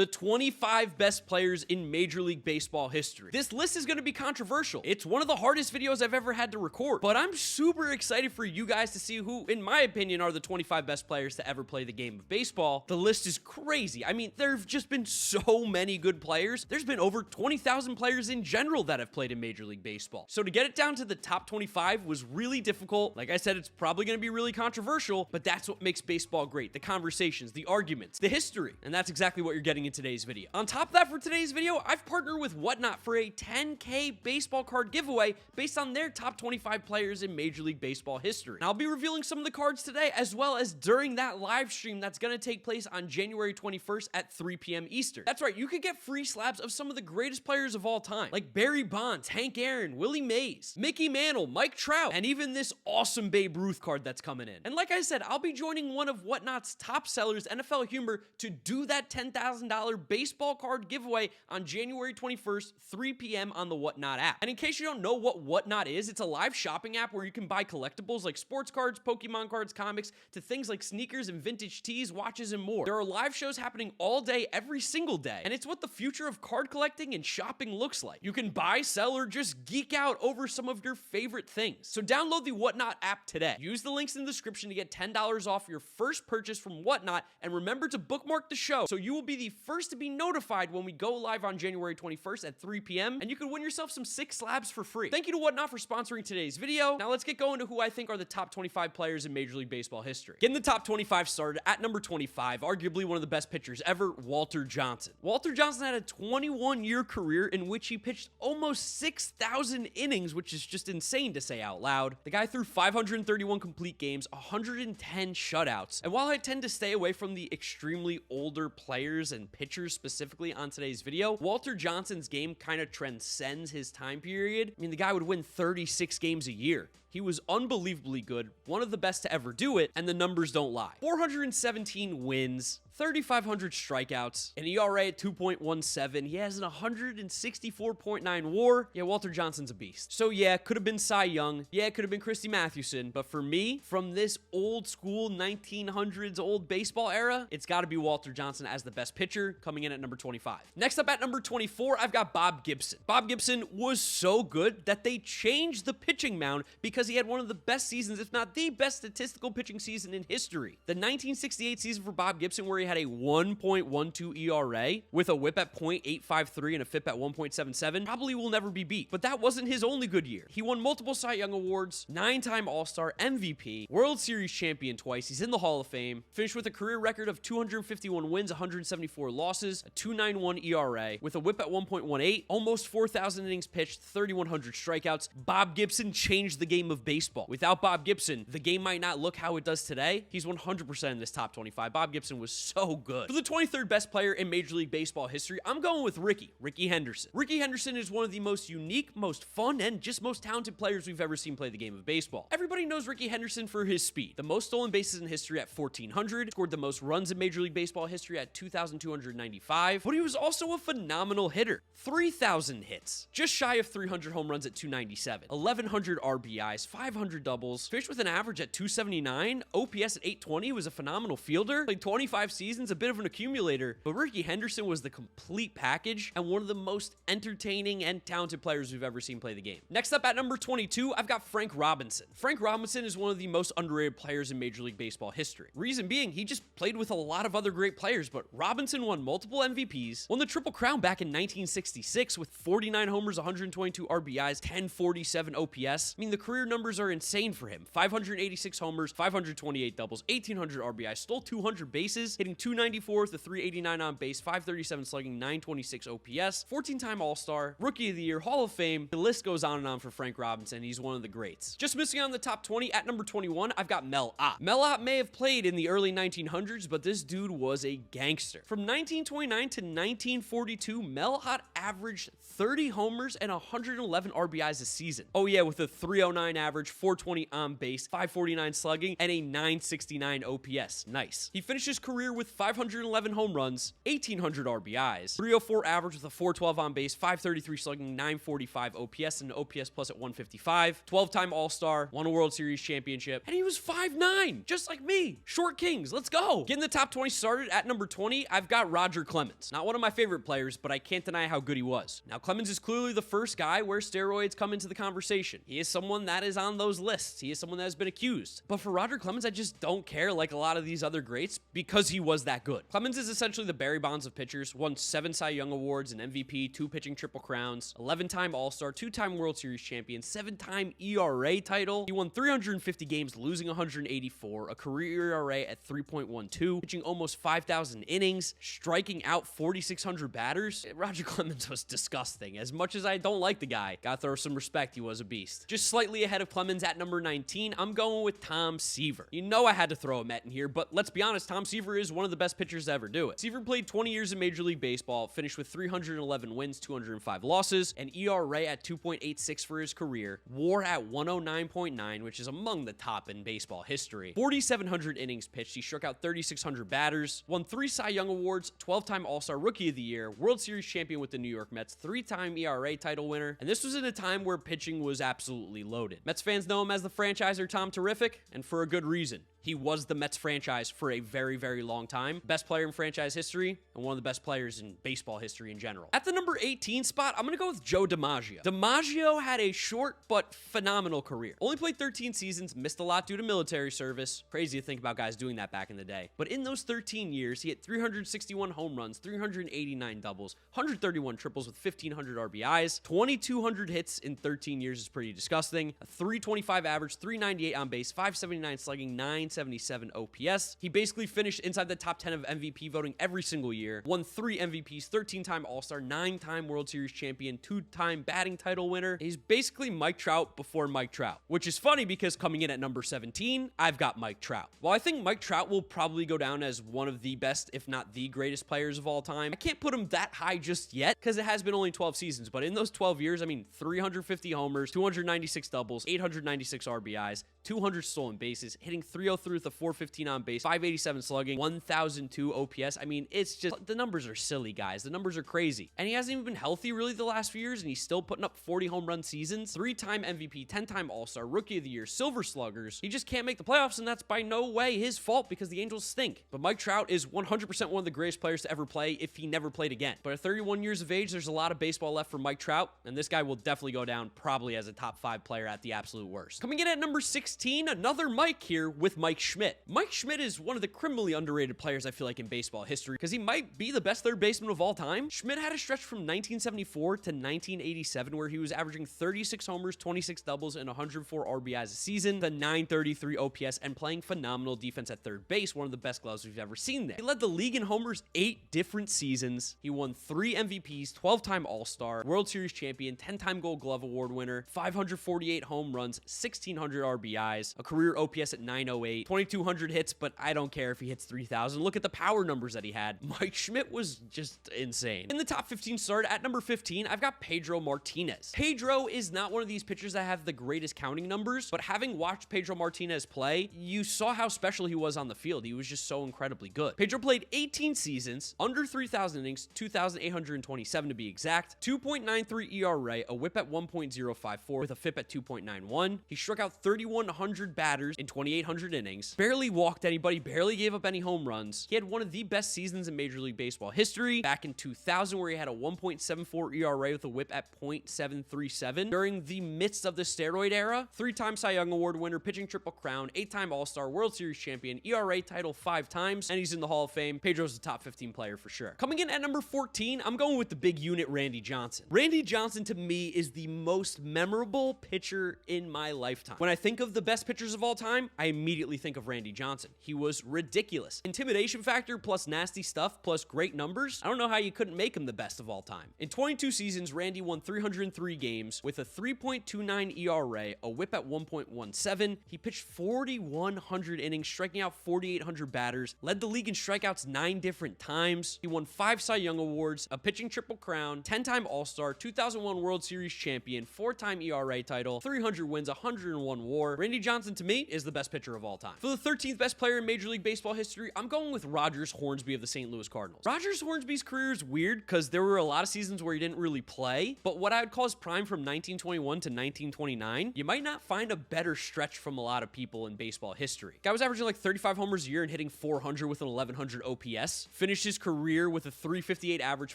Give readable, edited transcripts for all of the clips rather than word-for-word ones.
The 25 best players in Major League Baseball history. This list is going to be controversial. It's one of the hardest videos I've ever had to record, but I'm super excited for you guys to see who, in my opinion, are the 25 best players to ever play the game of baseball. The list is crazy. I mean, there have just been so many good players. There's been over 20,000 players in general that have played in Major League Baseball. So to get it down to the top 25 was really difficult. Like I said, it's probably going to be really controversial, but that's what makes baseball great. The conversations, the arguments, the history, and that's exactly what you're getting in today's video. On top of that, for today's video, I've partnered with Whatnot for a 10K baseball card giveaway based on their top 25 players in Major League Baseball history. And I'll be revealing some of the cards today, as well as during that live stream that's going to take place on January 21st at 3 p.m. Eastern. That's right, you could get free slabs of some of the greatest players of all time, like Barry Bonds, Hank Aaron, Willie Mays, Mickey Mantle, Mike Trout, and even this awesome Babe Ruth card that's coming in. And like I said, I'll be joining one of Whatnot's top sellers, NFL Humor, to do that $10,000 baseball card giveaway on January 21st, 3 p.m. on the Whatnot app. And in case you don't know what Whatnot is, it's a live shopping app where you can buy collectibles like sports cards, Pokemon cards, comics, to things like sneakers and vintage tees, watches, and more. There are live shows happening all day, every single day, and it's what the future of card collecting and shopping looks like. You can buy, sell, or just geek out over some of your favorite things. So download the Whatnot app today. Use the links in the description to get $10 off your first purchase from Whatnot, and remember to bookmark the show so you will be the first to be notified when we go live on January 21st at 3 p.m. and you can win yourself some 6 slabs for free. Thank you to Whatnot for sponsoring today's video. Now let's get going to who I think are the top 25 players in Major League Baseball history. Getting the top 25 started at number 25, arguably one of the best pitchers ever, Walter Johnson. Walter Johnson had a 21-year career in which he pitched almost 6,000 innings, which is just insane to say out loud. The guy threw 531 complete games, 110 shutouts. And while I tend to stay away from the extremely older players and pitchers specifically on today's video, Walter Johnson's game kind of transcends his time period. I mean, the guy would win 36 games a year. He was unbelievably good, one of the best to ever do it, and the numbers don't lie. 417 wins, 3,500 strikeouts, an ERA at 2.17. He has an 164.9 WAR. Yeah, Walter Johnson's a beast. So yeah, could have been Cy Young. Yeah, it could have been Christy Mathewson. But for me, from this old school 1900s old baseball era, it's got to be Walter Johnson as the best pitcher, coming in at number 25. Next up at number 24, I've got Bob Gibson. Bob Gibson was so good that they changed the pitching mound because he had one of the best seasons, if not the best statistical pitching season in history. The 1968 season for Bob Gibson, where he had a 1.12 ERA with a whip at .853 and a FIP at 1.77, probably will never be beat. But that wasn't his only good year. He won multiple Cy Young Awards, 9-time All-Star, MVP, World Series champion twice. He's in the Hall of Fame. Finished with a career record of 251 wins, 174 losses, a 2.91 ERA with a whip at 1.18, almost 4,000 innings pitched, 3,100 strikeouts. Bob Gibson changed the game of baseball. Without Bob Gibson, the game might not look how it does today. He's 100% in this top 25. Bob Gibson was so good. For the 23rd best player in Major League Baseball history, I'm going with Rickey Henderson. Rickey Henderson is one of the most unique, most fun, and just most talented players we've ever seen play the game of baseball. Everybody knows Rickey Henderson for his speed. The most stolen bases in history at 1,400, scored the most runs in Major League Baseball history at 2,295, but he was also a phenomenal hitter. 3,000 hits, just shy of 300 home runs at 297, 1,100 RBIs, 500 doubles, finished with an average at 279, OPS at 820, he was a phenomenal fielder, played 25 seasons, a bit of an accumulator, but Rickey Henderson was the complete package and one of the most entertaining and talented players we've ever seen play the game. Next up at number 22, I've got Frank Robinson. Frank Robinson is one of the most underrated players in Major League Baseball history. Reason being, he just played with a lot of other great players, but Robinson won multiple MVPs, won the Triple Crown back in 1966 with 49 homers, 122 RBIs, 1047 OPS. I mean, the career numbers are insane for him. 586 homers, 528 doubles, 1,800 RBIs, stole 200 bases, hitting 294 with a 389 on base, 537 slugging, 926 OPS, 14-time All-Star, Rookie of the Year, Hall of Fame. The list goes on and on for Frank Robinson. He's one of the greats. Just missing on the top 20 at number 21, I've got Mel Ott. Mel Ott may have played in the early 1900s, but this dude was a gangster. From 1929 to 1942, Mel Ott averaged 30 homers and 111 RBIs a season. Oh yeah, with a 309 average, 420 on base, 549 slugging, and a 969 OPS. Nice. He finished his career with with 511 home runs, 1,800 RBIs, 304 average with a 412 on base, 533 slugging, 945 OPS, and an OPS plus at 155, 12-time All-Star, won a World Series championship, and he was 5'9", just like me. Short Kings, let's go. Getting the top 20 started at number 20, I've got Roger Clemens. Not one of my favorite players, but I can't deny how good he was. Now, Clemens is clearly the first guy where steroids come into the conversation. He is someone that is on those lists. He is someone that has been accused. But for Roger Clemens, I just don't care like a lot of these other greats because he was that good. Clemens is essentially the Barry Bonds of pitchers, won 7 Cy Young Awards, an MVP, 2 pitching triple crowns, 11-time All-Star, 2-time World Series champion, 7-time ERA title. He won 350 games, losing 184, a career ERA at 3.12, pitching almost 5,000 innings, striking out 4,600 batters. Roger Clemens was disgusting. As much as I don't like the guy, gotta throw some respect, he was a beast. Just slightly ahead of Clemens at number 19, I'm going with Tom Seaver. You know I had to throw a Met in here, but let's be honest, Tom Seaver is one of the best pitchers to ever do it. Seaver played 20 years in Major League Baseball, finished with 311 wins, 205 losses, an ERA at 2.86 for his career, WAR at 109.9, which is among the top in baseball history, 4,700 innings pitched, he struck out 3,600 batters, won 3 Cy Young Awards, 12-time All-Star Rookie of the Year, World Series champion with the New York Mets, 3-time ERA title winner, and this was in a time where pitching was absolutely loaded. Mets fans know him as the franchiser Tom Terrific, and for a good reason. He was the Mets franchise for a very, very long time. Best player in franchise history, and one of the best players in baseball history in general. At the number 18 spot, I'm going to go with Joe DiMaggio. DiMaggio had a short but phenomenal career. Only played 13 seasons, missed a lot due to military service. Crazy to think about guys doing that back in the day. But in those 13 years, he hit 361 home runs, 389 doubles, 131 triples with 1,500 RBIs, 2,200 hits in 13 years is pretty disgusting. A 325 average, 398 on base, 579 slugging, 977 OPS. He basically finished inside the top 10 of MVP voting every single year, won 3 MVPs, 13-time All-Star, 9-time World Series champion, 2-time batting title winner. He's basically Mike Trout before Mike Trout, which is funny because coming in at number 17, I've got Mike Trout. While I think Mike Trout will probably go down as one of the best, if not the greatest players of all time, I can't put him that high just yet because it has been only 12 seasons, but in those 12 years, I mean, 350 homers, 296 doubles, 896 RBIs, 200 stolen bases, hitting 303 with a 415 on base, 587 slugging, 1,002 OPS. I mean, it's just, the numbers are silly, guys. The numbers are crazy. And he hasn't even been healthy really the last few years, and he's still putting up 40 home run seasons, 3-time MVP, 10-time All-Star, Rookie of the Year, Silver Sluggers. He just can't make the playoffs, and that's by no way his fault because the Angels stink. But Mike Trout is 100% one of the greatest players to ever play if he never played again. But at 31 years of age, there's a lot of baseball left for Mike Trout, and this guy will definitely go down probably as a top 5 player at the absolute worst. Coming in at number 16, another Mike here with Mike Schmidt. Mike Schmidt is one of the criminally underrated players I feel like in baseball history because he might be the best third baseman of all time. Schmidt had a stretch from 1974 to 1987 where he was averaging 36 homers, 26 doubles, and 104 RBIs a season, the 933 OPS, and playing phenomenal defense at third base, one of the best gloves we've ever seen there. He led the league in homers 8 different seasons. He won 3 MVPs, 12-time All-Star, World Series champion, 10-time Gold Glove Award winner, 548 home runs, 1,600 RBIs, a career OPS at 908, 2,200 hits, but I don't care if he hits 3,000. Look at the power numbers that he had. Mike Schmidt was just insane. In the top 15 start, at number 15, I've got Pedro Martinez. Pedro is not one of these pitchers that have the greatest counting numbers, but having watched Pedro Martinez play, you saw how special he was on the field. He was just so incredibly good. Pedro played 18 seasons, under 3,000 innings, 2,827 to be exact, 2.93 ERA, a whip at 1.054 with a FIP at 2.91. He struck out 3,100 batters in 2,800 innings, barely walked anybody, barely gave up any home runs. He had one of the best seasons in Major League Baseball history back in 2000 where he had a 1.74 ERA with a whip at 0.737 during the midst of the steroid era. 3-time Cy Young Award winner, pitching triple crown, 8-time All-Star, World Series champion, ERA title 5 times, and he's in the Hall of Fame. Pedro's a top 15 player for sure. Coming in at number 14, I'm going with the big unit, Randy Johnson. Randy Johnson to me is the most memorable pitcher in my lifetime. When I think of the best pitchers of all time, I immediately think of Randy Johnson. He was ridiculous. Intimidation factor plus nasty stuff plus great numbers. I don't know how you couldn't make him the best of all time. In 22 seasons, Randy won 303 games with a 3.29 ERA, a whip at 1.17. He pitched 4,100 innings, striking out 4,800 batters, led the league in strikeouts 9 different times. He won 5 Cy Young Awards, a pitching triple crown, 10-time All-Star, 2001 World Series champion, 4-time ERA title, 300 wins, 101 WAR. Randy Johnson to me is the best pitcher of all time. time. For the 13th best player in Major League Baseball history, I'm going with Rogers Hornsby of the St. Louis Cardinals. Rogers Hornsby's career is weird because there were a lot of seasons where he didn't really play, but what I would call his prime from 1921 to 1929, you might not find a better stretch from a lot of people in baseball history. Guy was averaging like 35 homers a year and hitting 400 with an 1100 OPS. Finished his career with a 358 average,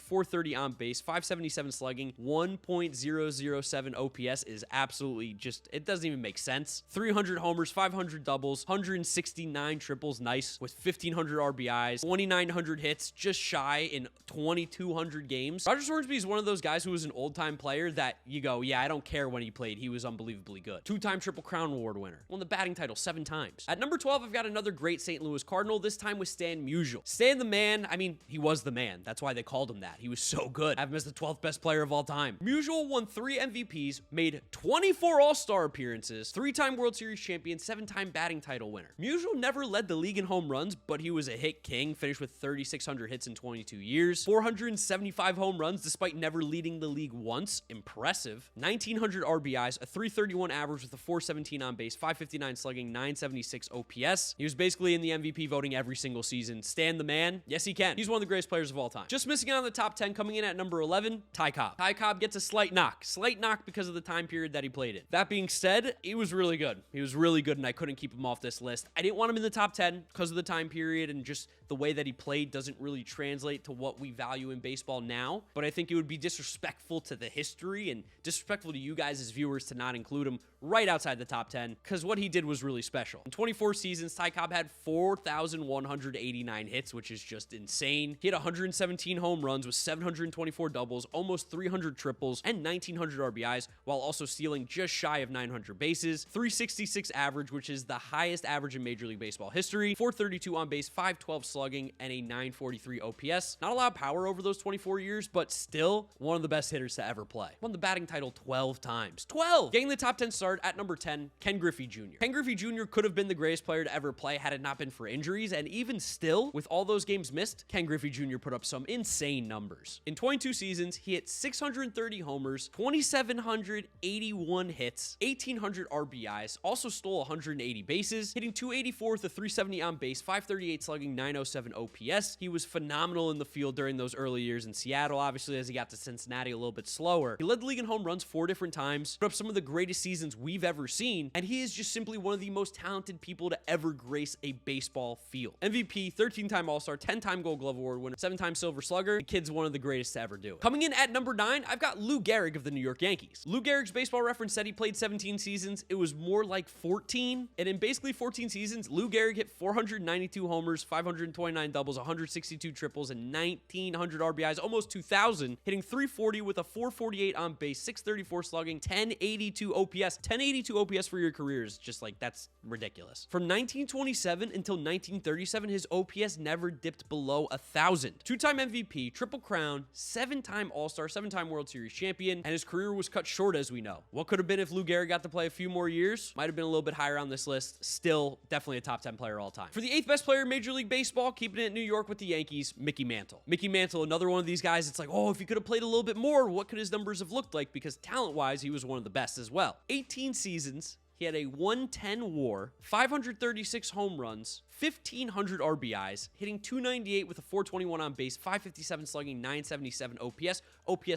430 on base, 577 slugging, 1.007 OPS is absolutely just, it doesn't even make sense. 300 homers, 500 doubles, 169 triples, nice, with 1,500 RBIs, 2,900 hits, just shy in 2,200 games. Rogers Hornsby is one of those guys who was an old-time player that you go, yeah, I don't care when he played. He was unbelievably good. Two-time Triple Crown Award winner. Won the batting title 7 times. At number 12, I've got another great St. Louis Cardinal, this time with Stan Musial. Stan the man, I mean, he was the man. That's why they called him that. He was so good. I have him as the 12th best player of all time. Musial won 3 MVPs, made 24 All-Star appearances, 3-time World Series champion, 7-time batting title winner. Musial never led the league in home runs, but he was a hit king, finished with 3,600 hits in 22 years, 475 home runs despite never leading the league once, impressive, 1,900 RBIs, a 331 average with a 417 on base, 559 slugging, 976 OPS. He was basically in the MVP voting every single season. Stan the man, yes he can. He's one of the greatest players of all time. Just missing out on the top 10, coming in at number 11, Ty Cobb. Ty Cobb gets a slight knock because of the time period that he played in. That being said, he was really good. He was really good and I couldn't keep him off this list. I didn't want him in the top 10 because of the time period and just the way that he played doesn't really translate to what we value in baseball now, but I think it would be disrespectful to the history and disrespectful to you guys as viewers to not include him right outside the top 10 because what he did was really special. In 24 seasons, Ty Cobb had 4,189 hits, which is just insane. He had 117 home runs with 724 doubles, almost 300 triples, and 1,900 RBIs, while also stealing just shy of 900 bases, 366 average, which is the highest average in Major League Baseball history, 432 on base, 512 slugging, and a 943 OPS. Not a lot of power over those 24 years, but still one of the best hitters to ever play. Won the batting title 12 times. 12! Getting the top 10 start at number 10, Ken Griffey Jr. Ken Griffey Jr. could have been the greatest player to ever play had it not been for injuries, and even still, with all those games missed, Ken Griffey Jr. put up some insane numbers. In 22 seasons, he hit 630 homers, 2,781 hits, 1,800 RBIs, also stole 180 bases, hitting 284 with a 370 on base, 538 slugging, 907 OPS. He was phenomenal in the field during those early years in Seattle. Obviously, as he got to Cincinnati, a little bit slower. He led the league in home runs 4 different times, put up some of the greatest seasons we've ever seen, and he is just simply one of the most talented people to ever grace a baseball field. MVP, 13-time All-Star, 10-time Gold Glove Award winner, 7-time Silver Slugger. The kid's one of the greatest to ever do it. Coming in at number 9, I've got Lou Gehrig of the New York Yankees. Lou Gehrig's Baseball Reference said he played 17 seasons. It was more like 14, and in basically 14 seasons, Lou Gehrig hit 492 homers, 529 doubles, 162 triples, and 1,900 RBIs, almost 2,000, hitting 340 with a 448 on base, 634 slugging, 1082 OPS. 1082 OPS for your career is just like, that's ridiculous. From 1927 until 1937, his OPS never dipped below 1,000. 2-time MVP, Triple Crown, 7-time All-Star, 7-time World Series champion, and his career was cut short, as we know. What could have been if Lou Gehrig got to play a few more years? Might have been a little bit higher on this list. Still, definitely a top 10 player all time. For the 8th best player in Major League Baseball, keeping it in New York with the Yankees, Mickey Mantle. Mickey Mantle, another one of these guys, it's like, oh, if he could have played a little bit more, what could his numbers have looked like? Because talent-wise, he was one of the best as well. 18 seasons, he had a 110 WAR, 536 home runs, 1,500 RBIs, hitting 298 with a 421 on base, 557 slugging, 977 OPS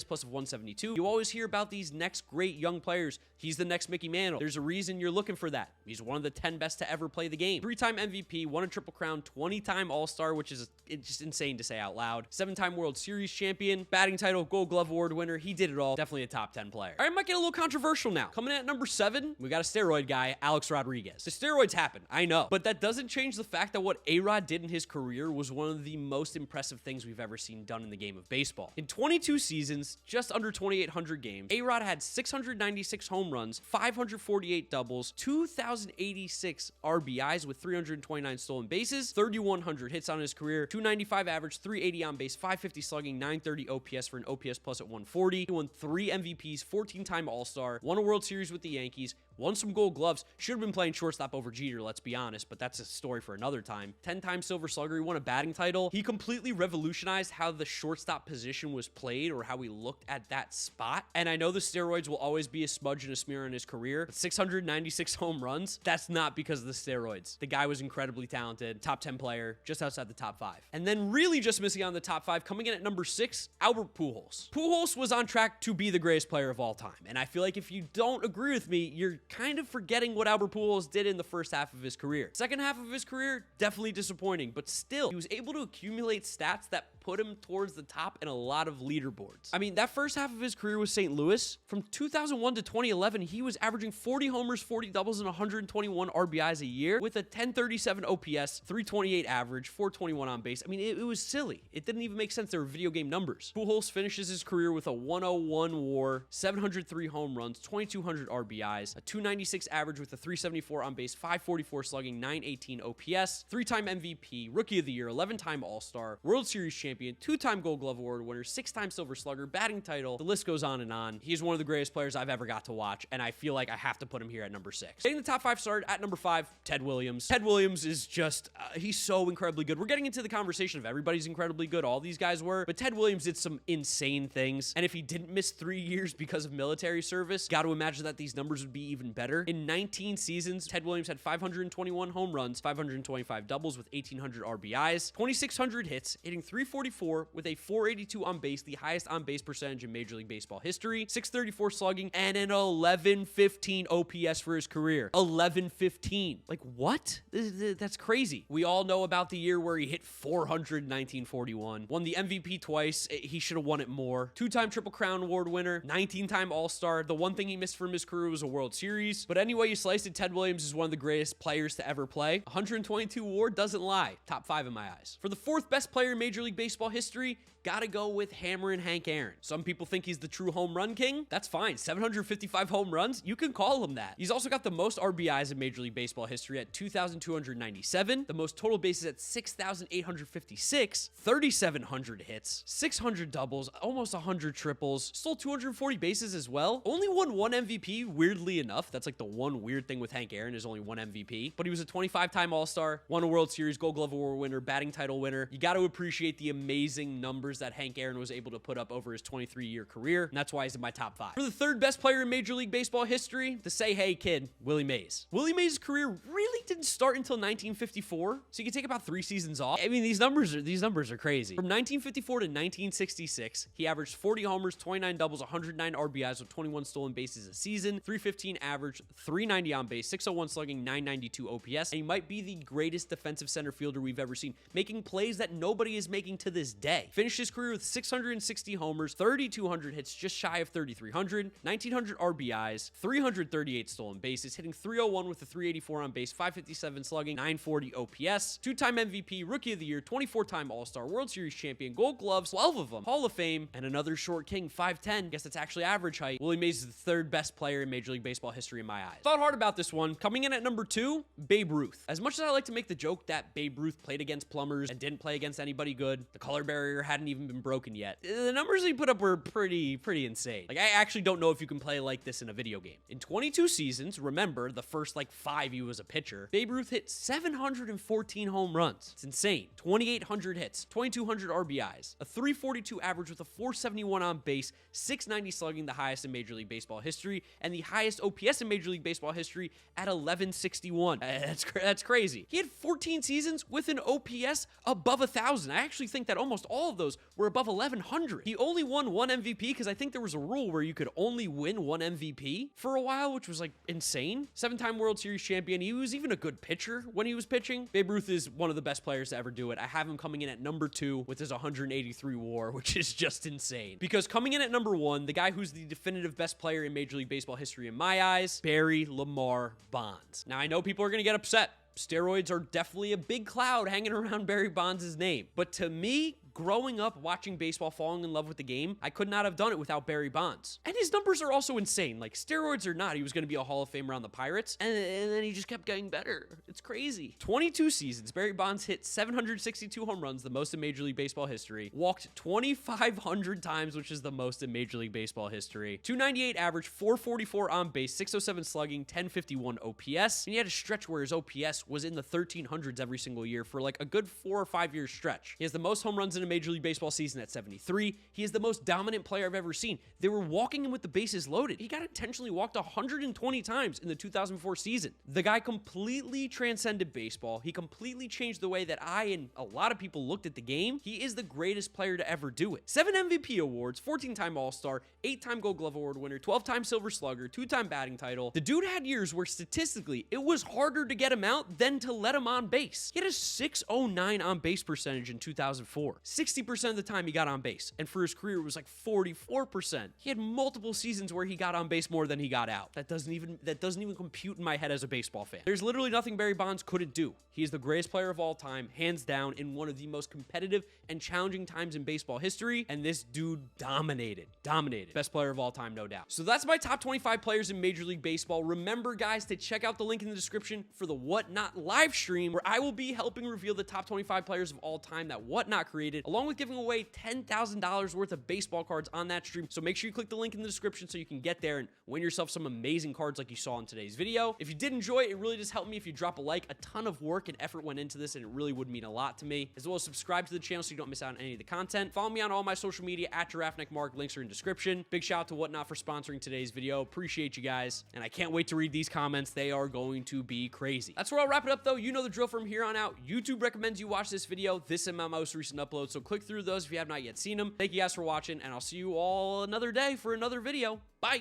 plus of 172. You always hear about these next great young players. He's the next Mickey Mantle. There's a reason you're looking for that. He's one of the 10 best to ever play the game. 3-time MVP, won a Triple Crown, 20-time All-Star, which is just insane to say out loud. 7-time World Series champion, batting title, Gold Glove Award winner. He did it all. Definitely a top 10 player. All right, might get a little controversial now. Coming in at number 7, we got a steroid guy, Alex Rodriguez. The steroids happen, I know, but that doesn't change the fact that what A-Rod did in his career was one of the most impressive things we've ever seen done in the game of baseball. In 22 seasons, just under 2,800 games, A-Rod had 696 home runs, 548 doubles, 2,086 RBIs with 329 stolen bases, 3,100 hits on his career, 295 average, 380 on base, 550 slugging, 930 OPS for an OPS plus at 140. He won 3 MVPs, 14-time All-Star, won a World Series with the Yankees, won some Gold Gloves, should have been playing shortstop over Jeter, let's be honest, but that's a story for another time. 10-time Silver Slugger, he won a batting title. He completely revolutionized how the shortstop position was played or how we looked at that spot. And I know the steroids will always be a smudge and a smear on his career, but 696 home runs, that's not because of the steroids. The guy was incredibly talented, top 10 player, just outside the top 5. And then really just missing out on the top 5, coming in at number 6, Albert Pujols. Pujols was on track to be the greatest player of all time. And I feel like if you don't agree with me, you're kind of forgetting what Albert Pujols did in the first half of his career. Second half of his career, definitely disappointing, but still, he was able to accumulate stats that put him towards the top in a lot of leaderboards. I mean, that first half of his career with St. Louis, from 2001 to 2011, he was averaging 40 homers, 40 doubles, and 121 RBIs a year with a 1037 OPS, 328 average, 421 on base. I mean, it was silly. It didn't even make sense. They were video game numbers. Pujols finishes his career with a 101 WAR, 703 home runs, 2200 RBIs, a 296 average with a 374 on base, 544 slugging, 918 OPS, 3-time MVP, Rookie of the Year, 11-time All-Star, World Series champion, 2-time Gold Glove Award winner, 6-time Silver Slugger, batting title. The list goes on and on. He's one of the greatest players I've ever got to watch, and I feel like I have to put him here at number 6. Getting the top 5 started at number 5, Ted Williams. Ted Williams is just, he's so incredibly good. We're getting into the conversation of everybody's incredibly good. All these guys were, but Ted Williams did some insane things. And if he didn't miss 3 years because of military service, got to imagine that these numbers would be even better. In 19 seasons, Ted Williams had 521 home runs, 525 doubles with 1,800 RBIs, 2,600 hits, hitting 344 with a 482 on base, the highest on base percentage in Major League Baseball history, 634 slugging, and an 1115 OPS for his career. 1115. Like, what? That's crazy. We all know about the year where he hit 400 in 1941, won the MVP twice. He should have won it more. 2-time Triple Crown Award winner, 19-time All-Star. The one thing he missed from his career was a World Series. But anyway you slice it, Ted Williams is one of the greatest players to ever play. 122 WAR doesn't lie. Top 5 in my eyes. For the 4th best player in Major League Baseball history, gotta go with Hammerin' Hank Aaron. Some people think he's the true home run king. That's fine. 755 home runs, you can call him that. He's also got the most RBIs in Major League Baseball history at 2,297, the most total bases at 6,856, 3,700 hits, 600 doubles, almost 100 triples, stole 240 bases as well. Only won 1 MVP, weirdly enough. That's like the one weird thing with Hank Aaron is only 1 MVP, but he was a 25-time All-Star, won a World Series, Gold Glove Award winner, batting title winner. You got to appreciate the amazing numbers that Hank Aaron was able to put up over his 23-year career, and that's why he's in my top 5. For the 3rd best player in Major League Baseball history, the say hey kid, Willie Mays. Willie Mays' career really didn't start until 1954, so you can take about 3 seasons off. I mean, these numbers are crazy. From 1954 to 1966, he averaged 40 homers, 29 doubles, 109 RBIs with 21 stolen bases a season, 315 average, 390 on base, 601 slugging, 992 OPS, and he might be the greatest defensive center fielder we've ever seen, making plays that nobody is making to this day. Finished his career with 660 homers, 3,200 hits, just shy of 3,300, 1,900 RBIs, 338 stolen bases, hitting 301 with a 384 on base, 557 slugging, 940 OPS, 2-time MVP, Rookie of the Year, 24-time All-Star, World Series champion, Gold Gloves, 12 of them, Hall of Fame, and another short king, 5'10". Guess that's actually average height. Willie Mays is the 3rd best player in Major League Baseball history in my eyes. Thought hard about this one. Coming in at number 2, Babe Ruth. As much as I like to make the joke that Babe Ruth played against plumbers and didn't play against anybody good, the color barrier hadn't even been broken yet, the numbers he put up were pretty insane. Like, I actually don't know if you can play like this in a video game. In 22 seasons, remember, the first like 5 he was a pitcher, Babe Ruth hit 714 home runs. It's insane. 2,800 hits, 2,200 RBIs, a 342 average with a 471 on base, 690 slugging, the highest in Major League Baseball history, and the highest OPS in Major League Baseball history at 1161. That's crazy. He had 14 seasons with an OPS above 1,000. I actually think that almost all of those were above 1,100. He only won 1 MVP because I think there was a rule where you could only win 1 MVP for a while, which was like insane. 7-time World Series champion. He was even a good pitcher when he was pitching. Babe Ruth is one of the best players to ever do it. I have him coming in at number 2 with his 183 WAR, which is just insane. Because coming in at number 1, the guy who's the definitive best player in Major League Baseball history in my eyes, Barry Lamar Bonds. Now, I know people are going to get upset. Steroids are definitely a big cloud hanging around Barry Bonds' name. But to me, growing up watching baseball, falling in love with the game, I could not have done it without Barry Bonds. And his numbers are also insane. Like, steroids or not, he was going to be a Hall of Famer on the Pirates, and then he just kept getting better. It's crazy. 22 seasons, Barry Bonds hit 762 home runs, the most in Major League Baseball history, walked 2,500 times, which is the most in Major League Baseball history, 298 average, 444 on base, 607 slugging, 1051 OPS, and he had a stretch where his OPS was in the 1300s every single year for like a good 4 or 5 year stretch. He has the most home runs in a Major League Baseball season at 73. He is the most dominant player I've ever seen. They were walking him with the bases loaded. He got intentionally walked 120 times in the 2004 season. The guy completely transcended baseball. He completely changed the way that I and a lot of people looked at the game. He is the greatest player to ever do it. 7 MVP awards, 14-time All-Star, 8-time Gold Glove Award winner, 12-time Silver Slugger, 2-time batting title. The dude had years where statistically it was harder to get him out than to let him on base. He had a 609 on base percentage in 2004. 60% of the time he got on base, and for his career it was like 44%. He had multiple seasons where he got on base more than he got out. That doesn't even compute in my head as a baseball fan. There's literally nothing Barry Bonds couldn't do. He is the greatest player of all time, hands down, in one of the most competitive and challenging times in baseball history, and this dude dominated. Best player of all time, no doubt. So that's my top 25 players in Major League Baseball. Remember, guys, to check out the link in the description for the Whatnot live stream, where I will be helping reveal the top 25 players of all time that Whatnot created, along with giving away $10,000 worth of baseball cards on that stream. So make sure you click the link in the description so you can get there and win yourself some amazing cards like you saw in today's video. If you did enjoy it, it really just helped me if you drop a like. A ton of work and effort went into this, and it really would mean a lot to me. As well as subscribe to the channel so you don't miss out on any of the content. Follow me on all my social media at GiraffeNeckMarc. Links are in description. Big shout out to Whatnot for sponsoring today's video. Appreciate you guys, and I can't wait to read these comments. They are going to be crazy. That's where I'll wrap it up, though. You know the drill from here on out. YouTube recommends you watch this video. This is my most recent upload, so click through those if you have not yet seen them. Thank you guys for watching, and I'll see you all another day for another video. Bye.